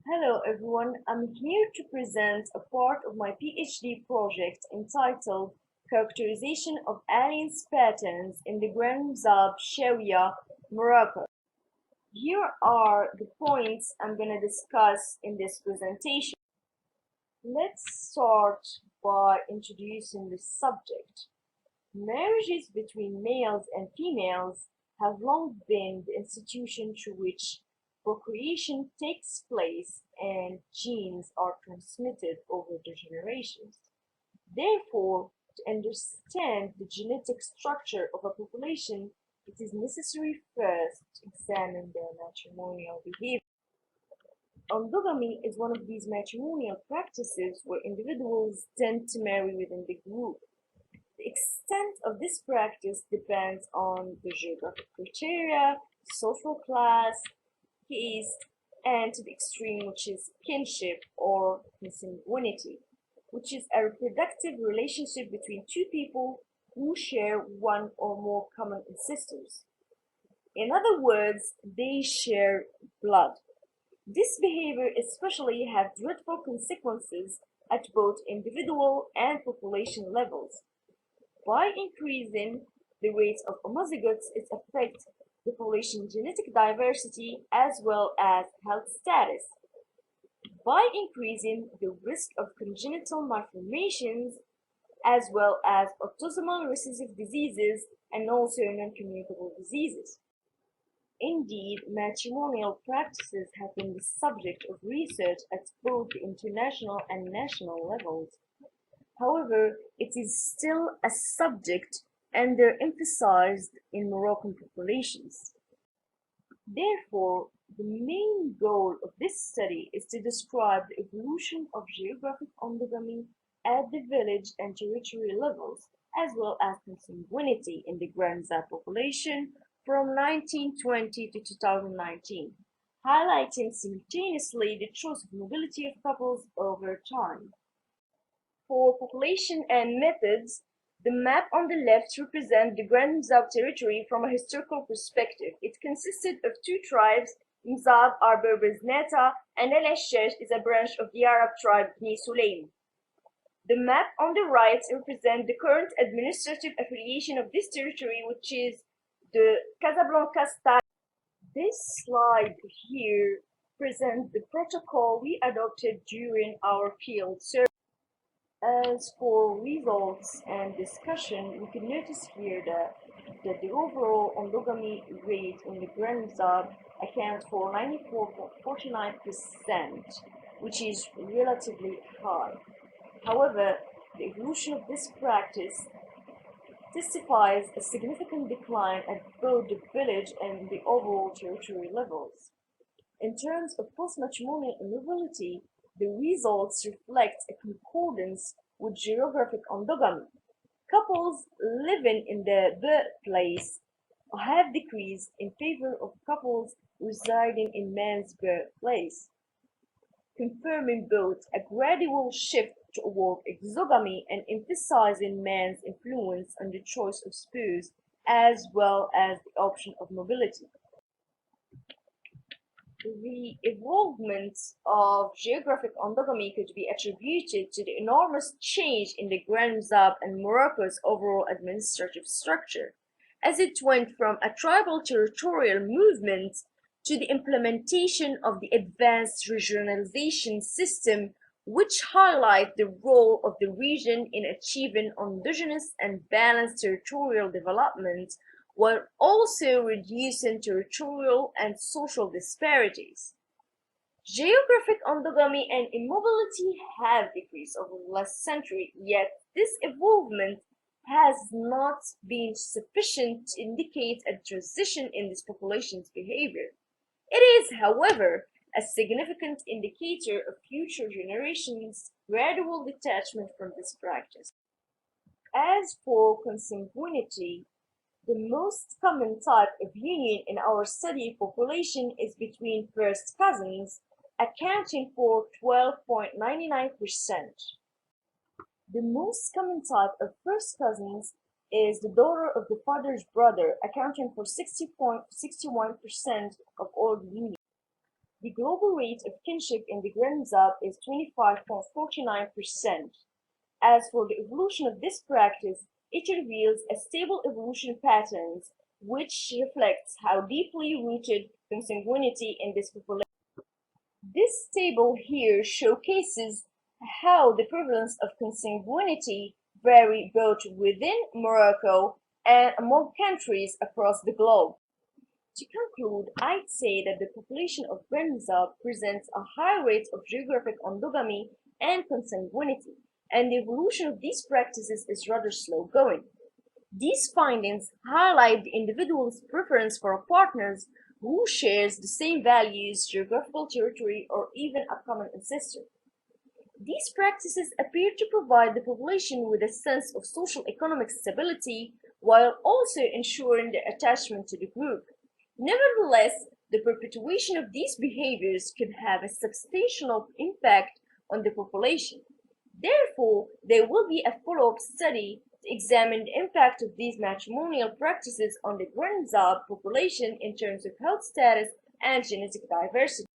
Hello everyone, I'm here to present a part of my PhD project entitled Characterization of Aliens Patterns in the Grand Mzab, Chaouia, Morocco. Here are the points I'm going to discuss in this presentation. Let's start by introducing the subject. Marriages between males and females have long been the institution through which procreation takes place and genes are transmitted over the generations. Therefore, to understand the genetic structure of a population, it is necessary first to examine their matrimonial behavior. Endogamy is one of these matrimonial practices where individuals tend to marry within the group. The extent of this practice depends on the geographic criteria, social class, caste, and to the extreme, which is kinship or consanguinity, which is a reproductive relationship between two people who share one or more common ancestors. In other words, they share blood. This behavior especially has dreadful consequences at both individual and population levels. By increasing the rates of homozygotes, it affects the population genetic diversity as well as health status. By increasing the risk of congenital malformations as well as autosomal recessive diseases and also non-communicable diseases. Indeed, matrimonial practices have been the subject of research at both the international and national levels. However, it is still a subject underemphasized in Moroccan populations. Therefore, the main goal of this study is to describe the evolution of geographic endogamy at the village and territory levels, as well as consanguinity in the Grand Mzab population from 1920 to 2019, highlighting simultaneously the choice of mobility of couples over time. For population and methods, the map on the left represents the Grand Mzab territory from a historical perspective. It consisted of two tribes, Mzab are Berbers Nata, and El Eshesh is a branch of the Arab tribe Bni Sulaim. The map on the right represents the current administrative affiliation of this territory, which is the Casablanca style. This slide here presents the protocol we adopted during our field survey. As for results and discussion, we can notice here that the overall endogamy rate in the Grand Mzab accounts for 94.49%, which is relatively high. However, the evolution of this practice testifies a significant decline at both the village and the overall territory levels. In terms of post-matrimonial immobility, the results reflect a concordance with geographic endogamy. Couples living in the birthplace have decreased in favor of couples residing in man's birthplace, confirming both a gradual shift toward exogamy and emphasizing man's influence on the choice of spouse as well as the option of mobility. The evolvement of geographic endogamy could be attributed to the enormous change in the Grand Mzab and Morocco's overall administrative structure, as it went from a tribal territorial movement to the implementation of the advanced regionalization system, which highlight the role of the region in achieving endogenous and balanced territorial development while also reducing territorial and social disparities. Geographic endogamy and immobility have decreased over the last century, yet this evolvement has not been sufficient to indicate a transition in this population's behavior. It is, however, a significant indicator of future generations' gradual detachment from this practice. As for consanguinity, the most common type of union in our study population is between first cousins, accounting for 12.99%. The most common type of first cousins is the daughter of the father's brother, accounting for 60.61% of all unions. The global rate of kinship in the Grand Mzab is 25.49%. As for the evolution of this practice, it reveals a stable evolution patterns which reflects how deeply rooted consanguinity in this population. This table here showcases how the prevalence of consanguinity vary both within Morocco and among countries across the globe. To conclude, I'd say that the population of Grand Mzab presents a high rate of geographic endogamy and consanguinity, and the evolution of these practices is rather slow going. These findings highlight the individual's preference for partners who shares the same values, geographical territory, or even a common ancestor. These practices appear to provide the population with a sense of social economic stability while also ensuring their attachment to the group. Nevertheless, the perpetuation of these behaviors could have a substantial impact on the population. Therefore, there will be a follow-up study to examine the impact of these matrimonial practices on the Grand Mzab population in terms of health status and genetic diversity.